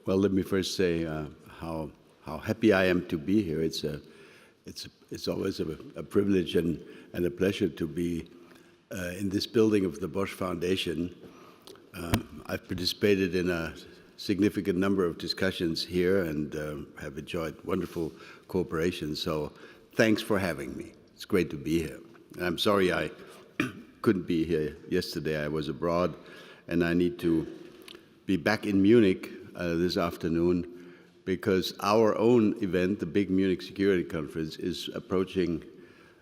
Well, let me first say how happy I am to be here. It's always a privilege and a pleasure to be in this building of the Bosch Foundation. I've participated in a significant number of discussions here and have enjoyed wonderful cooperation. So thanks for having me. It's great to be here. And I'm sorry I couldn't be here yesterday. I was abroad, and I need to be back in Munich this afternoon because our own event, the big Munich Security Conference, is approaching,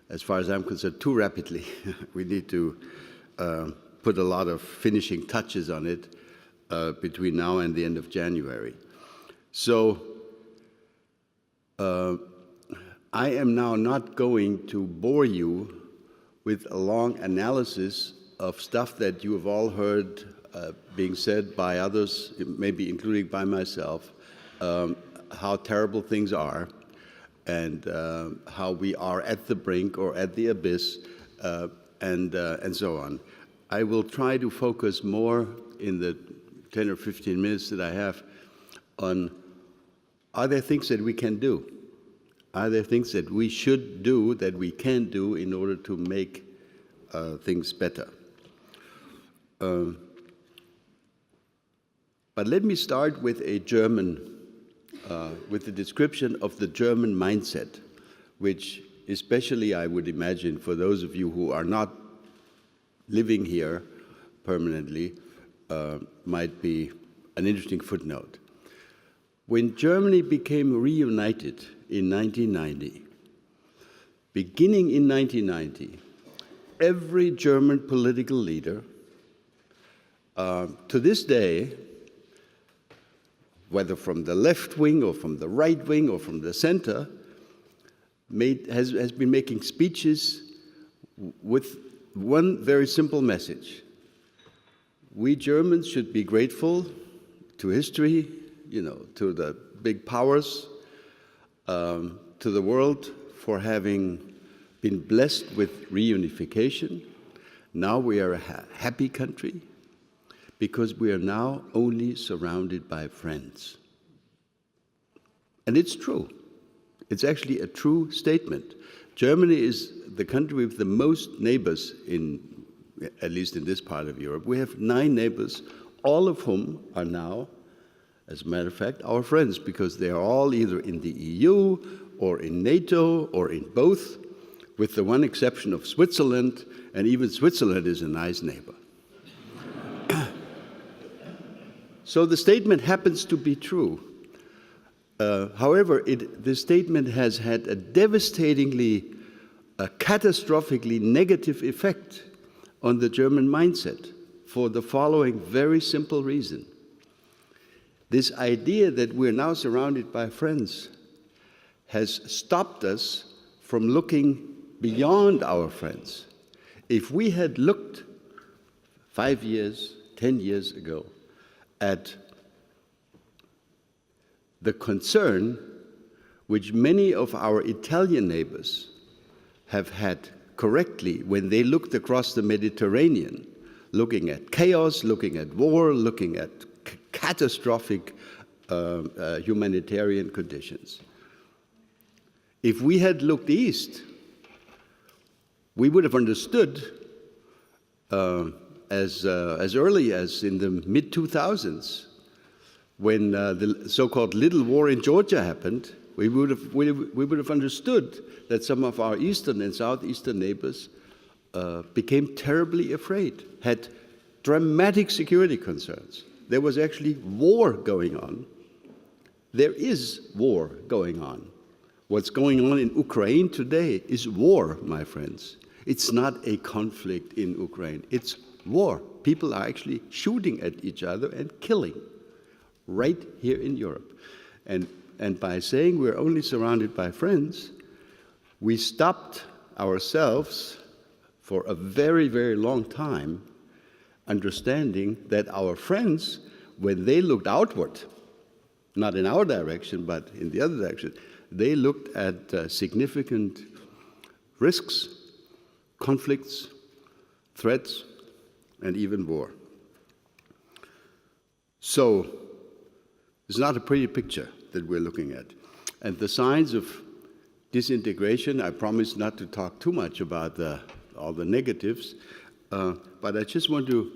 as far as I'm concerned, too rapidly. We need to put a lot of finishing touches on it between now and the end of January. So I am now not going to bore you with a long analysis of stuff that you have all heard being said by others, maybe including by myself, how terrible things are and how we are at the brink or at the abyss and so on. I will try to focus more in the 10 or 15 minutes that I have on, are there things that we can do? Are there things that we should do, that we can do in order to make things better? But let me start with a with the description of the German mindset, which especially I would imagine for those of you who are not living here permanently might be an interesting footnote. When Germany became reunited in 1990, beginning in 1990, every German political leader, to this day, whether from the left wing or from the right wing or from the center, has been making speeches with one very simple message. We Germans should be grateful to history, to the big powers, to the world for having been blessed with reunification. Now we are a happy country because we are now only surrounded by friends. And it's true. It's actually a true statement. Germany is the country with the most neighbors at least in this part of Europe. We have 9 neighbors, all of whom are now, as a matter of fact, our friends, because they are all either in the EU or in NATO or in both, with the one exception of Switzerland, and even Switzerland is a nice neighbor. So the statement happens to be true. However, this statement has had a devastatingly, catastrophically negative effect on the German mindset for the following very simple reason. This idea that we're now surrounded by friends has stopped us from looking beyond our friends. If we had looked 5 years, 10 years ago at the concern which many of our Italian neighbors have had correctly when they looked across the Mediterranean, looking at chaos, looking at war, looking at catastrophic humanitarian conditions. If we had looked east, we would have understood as early as in the mid-2000s, when the so-called Little War in Georgia happened, we would have understood that some of our eastern and southeastern neighbors became terribly afraid, had dramatic security concerns. There was actually war going on. There is war going on. What's going on in Ukraine today is war, my friends. It's not a conflict in Ukraine. It's war. People are actually shooting at each other and killing right here in Europe. And by saying we're only surrounded by friends, we stopped ourselves for a very, very long time understanding that our friends, when they looked outward, not in our direction, but in the other direction, they looked at significant risks, conflicts, threats, and even war. So It's not a pretty picture that we're looking at. And the signs of disintegration, I promise not to talk too much about all the negatives, but I just want to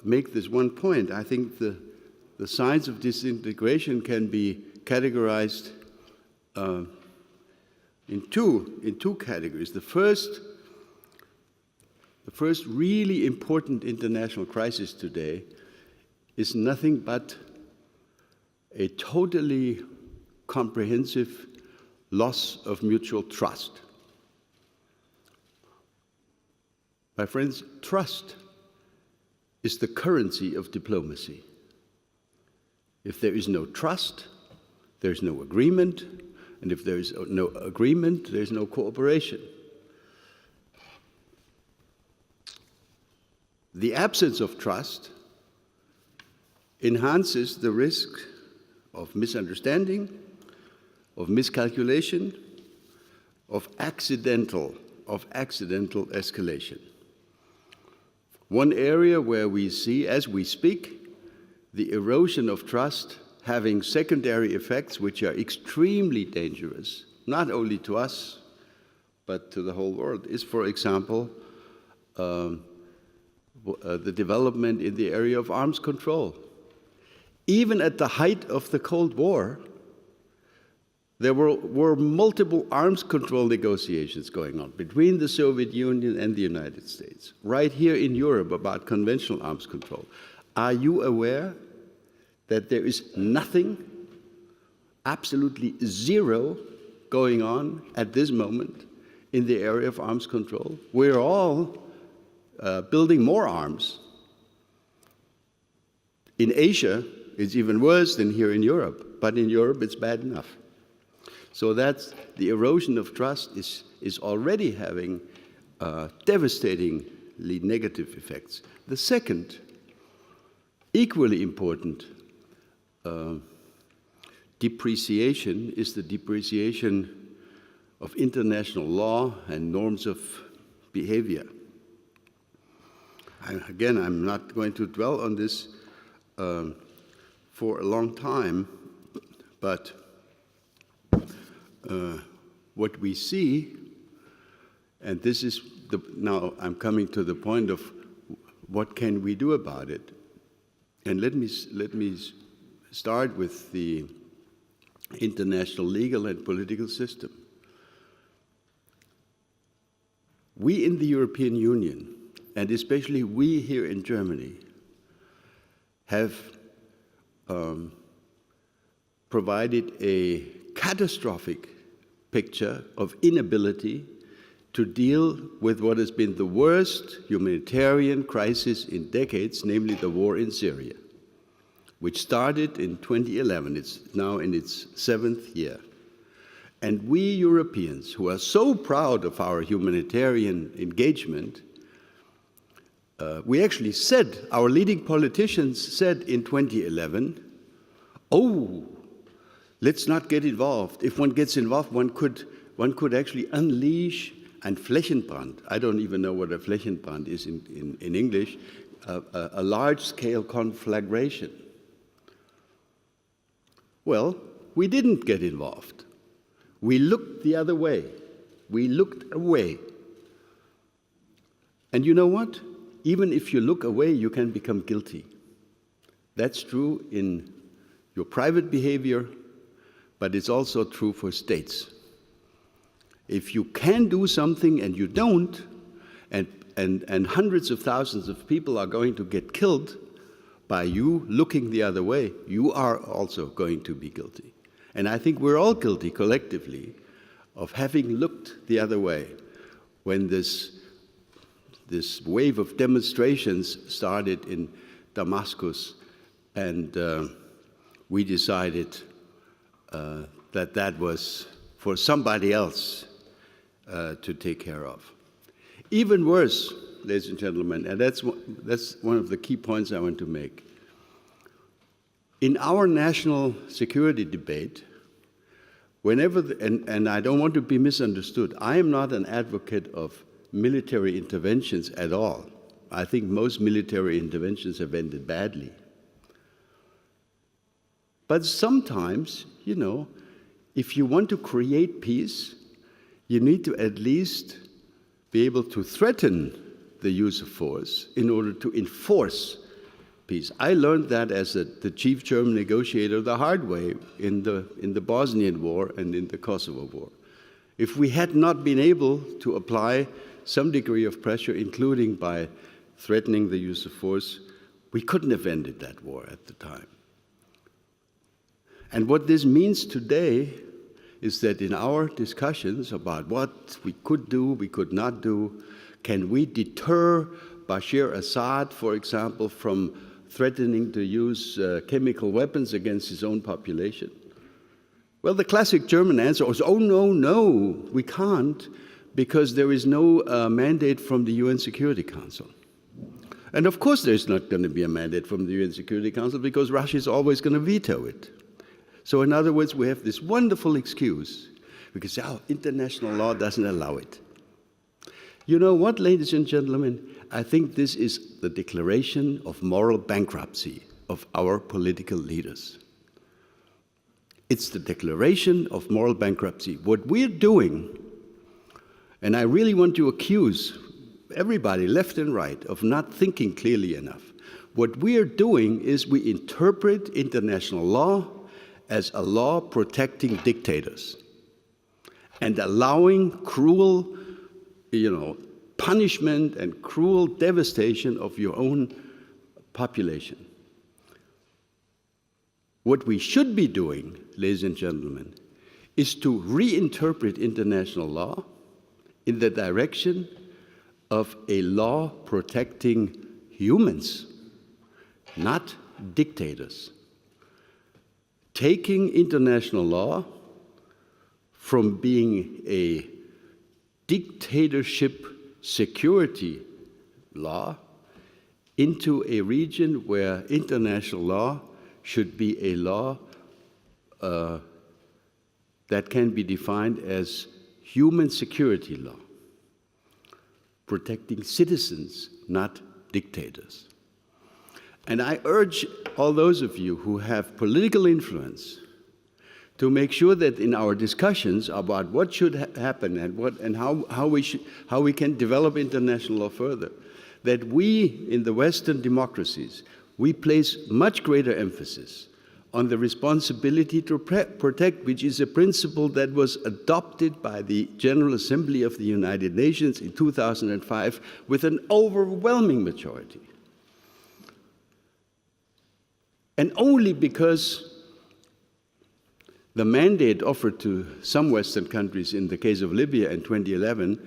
make this one point. I think the signs of disintegration can be categorized in two categories. The first really important international crisis today is nothing but a totally comprehensive loss of mutual trust. My friends, trust is the currency of diplomacy. If there is no trust, there's no agreement, and if there is no agreement, there's no cooperation. The absence of trust enhances the risk of misunderstanding, of miscalculation, of accidental escalation. One area where we see, as we speak, the erosion of trust having secondary effects which are extremely dangerous, not only to us, but to the whole world, is, for example, the development in the area of arms control. Even at the height of the Cold War, there were multiple arms control negotiations going on between the Soviet Union and the United States, right here in Europe, about conventional arms control. Are you aware that there is nothing, absolutely zero, going on at this moment in the area of arms control? We're all building more arms. In Asia, it's even worse than here in Europe, but in Europe it's bad enough. So that's the erosion of trust is already having devastatingly negative effects. The second, equally important depreciation is the depreciation of international law and norms of behavior. Again, I'm not going to dwell on this for a long time, but what we see, and this is now I'm coming to the point of what can we do about it. And let me start with the international legal and political system. We in the European Union, and especially we here in Germany, have provided a catastrophic picture of inability to deal with what has been the worst humanitarian crisis in decades, namely the war in Syria, which started in 2011. It's now in its 7th year. And we Europeans, who are so proud of our humanitarian engagement, we actually said, our leading politicians said in 2011, oh, let's not get involved. If one gets involved, one could actually unleash ein Flächenbrand. I don't even know what a Flächenbrand is in English, a large-scale conflagration. Well, we didn't get involved. We looked the other way. We looked away. And you know what? Even if you look away, you can become guilty. That's true in your private behavior, but it's also true for states. If you can do something and you don't, and hundreds of thousands of people are going to get killed by you looking the other way, you are also going to be guilty. And I think we're all guilty collectively of having looked the other way when this wave of demonstrations started in Damascus, and we decided that was for somebody else to take care of. Even worse, ladies and gentlemen, and that's one of the key points I want to make. In our national security debate, whenever, and I don't want to be misunderstood, I am not an advocate of military interventions at all. I think most military interventions have ended badly. But sometimes, you know, if you want to create peace, you need to at least be able to threaten the use of force in order to enforce peace. I learned that as the chief German negotiator the hard way in the Bosnian War and in the Kosovo War. If we had not been able to apply some degree of pressure, including by threatening the use of force, we couldn't have ended that war at the time. And what this means today is that in our discussions about what we could do, we could not do, can we deter Bashar Assad, for example, from threatening to use chemical weapons against his own population? Well, the classic German answer was, oh, no, we can't, because there is no mandate from the UN Security Council. And of course there's not going to be a mandate from the UN Security Council, because Russia is always going to veto it. So in other words, we have this wonderful excuse, because international law doesn't allow it. You know what, ladies and gentlemen? I think this is the declaration of moral bankruptcy of our political leaders. It's the declaration of moral bankruptcy. What we're doing, and I really want to accuse everybody, left and right, of not thinking clearly enough. What we are doing is we interpret international law as a law protecting dictators and allowing cruel, punishment and cruel devastation of your own population. What we should be doing, ladies and gentlemen, is to reinterpret international law in the direction of a law protecting humans, not dictators. Taking international law from being a dictatorship security law into a region where international law should be a law that can be defined as human security law, protecting citizens, not dictators. And I urge all those of you who have political influence to make sure that in our discussions about what should happen and how we can develop international law further, that we in the Western democracies, we place much greater emphasis on the responsibility to protect, which is a principle that was adopted by the General Assembly of the United Nations in 2005 with an overwhelming majority. And only because the mandate offered to some Western countries in the case of Libya in 2011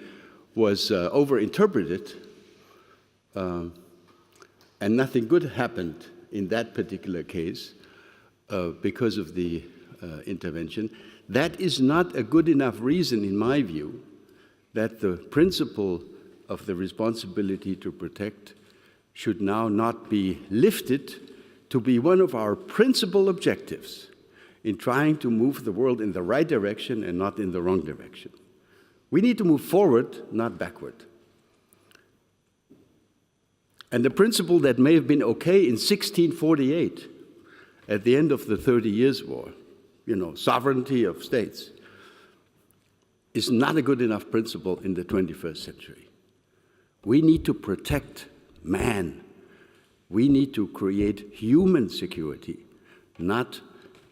was overinterpreted, and nothing good happened in that particular case because of the intervention. That is not a good enough reason, in my view, that the principle of the responsibility to protect should now not be lifted to be one of our principal objectives in trying to move the world in the right direction and not in the wrong direction. We need to move forward, not backward. And the principle that may have been okay in 1648, at the end of the 30 Years' War, sovereignty of states, is not a good enough principle in the 21st century. We need to protect man. We need to create human security, not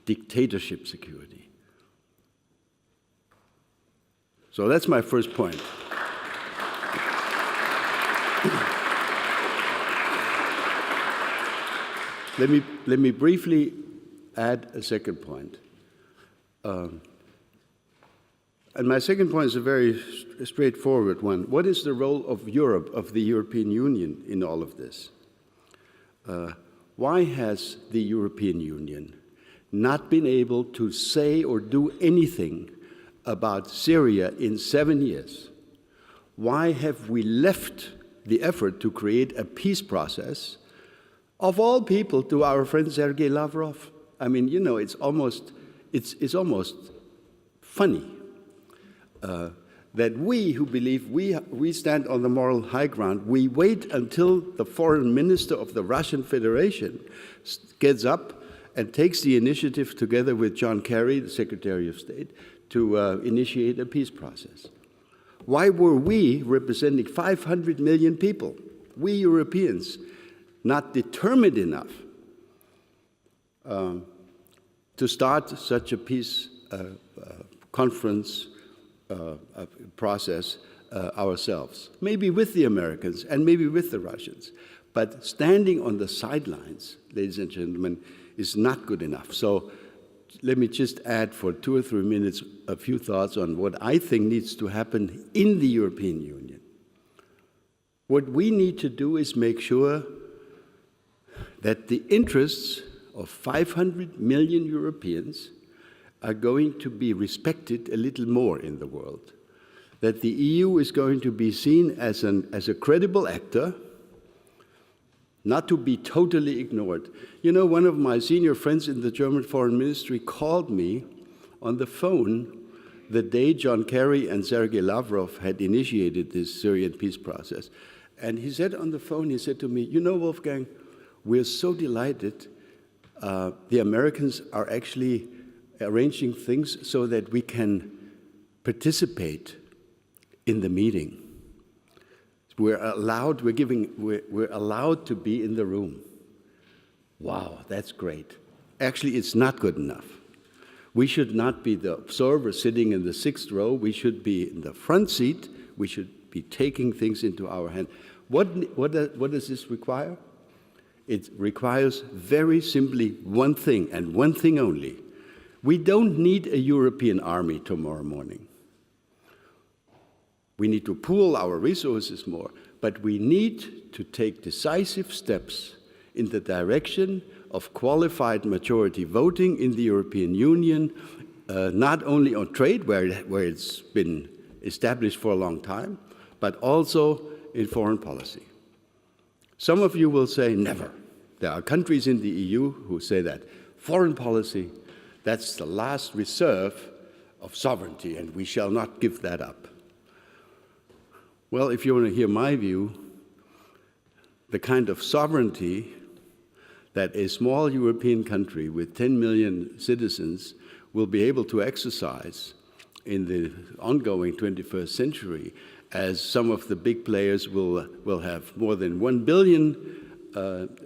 dictatorship security. So that's my first point. Let me briefly add a second point. And my second point is a very straightforward one. What is the role of Europe, of the European Union, in all of this? Why has the European Union not been able to say or do anything about Syria in 7 years? Why have we left the effort to create a peace process, of all people, to our friend Sergei Lavrov? I mean, it's almost funny that we who believe we stand on the moral high ground, we wait until the foreign minister of the Russian Federation gets up and takes the initiative together with John Kerry, the Secretary of State, to initiate a peace process. Why were we, representing 500 million people, we Europeans, not determined enough to start such a peace conference process ourselves? Maybe with the Americans and maybe with the Russians. But standing on the sidelines, ladies and gentlemen, is not good enough. So let me just add for 2 or 3 minutes a few thoughts on what I think needs to happen in the European Union. What we need to do is make sure that the interests of 500 million Europeans are going to be respected a little more in the world, that the EU is going to be seen as a credible actor, not to be totally ignored. You know, one of my senior friends in the German Foreign Ministry called me on the phone the day John Kerry and Sergei Lavrov had initiated this Syrian peace process. And he said on the phone, he said to me, you know, Wolfgang, we're so delighted. The Americans are actually arranging things so that we can participate in the meeting. We're allowed to be in the room. Wow, that's great. Actually, it's not good enough. We should not be the observer sitting in the 6th row. We should be in the front seat. We should be taking things into our hand. What does this require? It requires very simply one thing, and one thing only. We don't need a European army tomorrow morning. We need to pool our resources more, but we need to take decisive steps in the direction of qualified majority voting in the European Union, not only on trade, where it's been established for a long time, but also in foreign policy. Some of you will say, never. There are countries in the EU who say that foreign policy, that's the last reserve of sovereignty, and we shall not give that up. Well, if you want to hear my view, the kind of sovereignty that a small European country with 10 million citizens will be able to exercise in the ongoing 21st century, as some of the big players will have more than 1 billion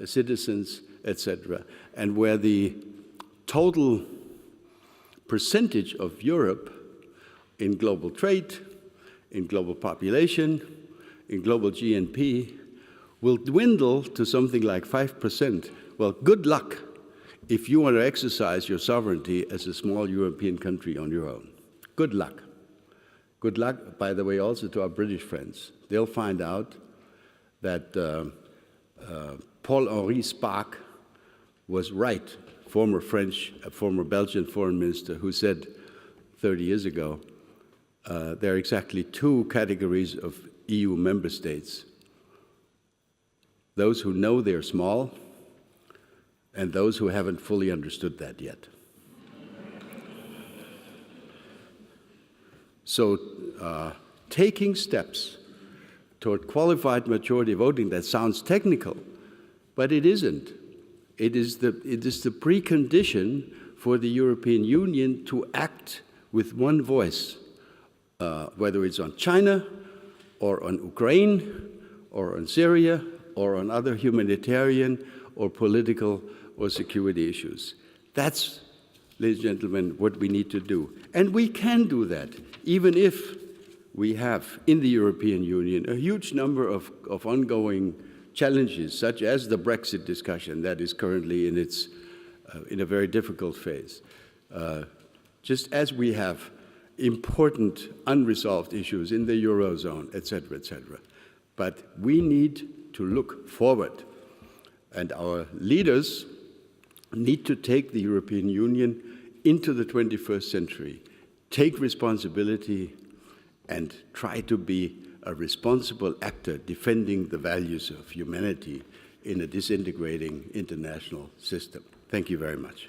citizens, etc., and where the total percentage of Europe in global trade, in global population, in global GNP, will dwindle to something like 5%. Well, good luck if you want to exercise your sovereignty as a small European country on your own. Good luck. Good luck, by the way, also to our British friends. They'll find out that Paul-Henri Spaak was right, former Belgian foreign minister, who said 30 years ago, there are exactly 2 categories of EU member states: those who know they're small and those who haven't fully understood that yet. So taking steps toward qualified majority voting, that sounds technical, but it isn't. It is the precondition for the European Union to act with one voice, whether it's on China or on Ukraine or on Syria or on other humanitarian or political or security issues. That's, ladies and gentlemen, what we need to do. And we can do that, even if we have in the European Union a huge number of ongoing challenges, such as the Brexit discussion that is currently in a very difficult phase. Just as we have important unresolved issues in the Eurozone, et cetera, et cetera. But we need to look forward, and our leaders need to take the European Union into the 21st century, take responsibility, and try to be a responsible actor defending the values of humanity in a disintegrating international system. Thank you very much.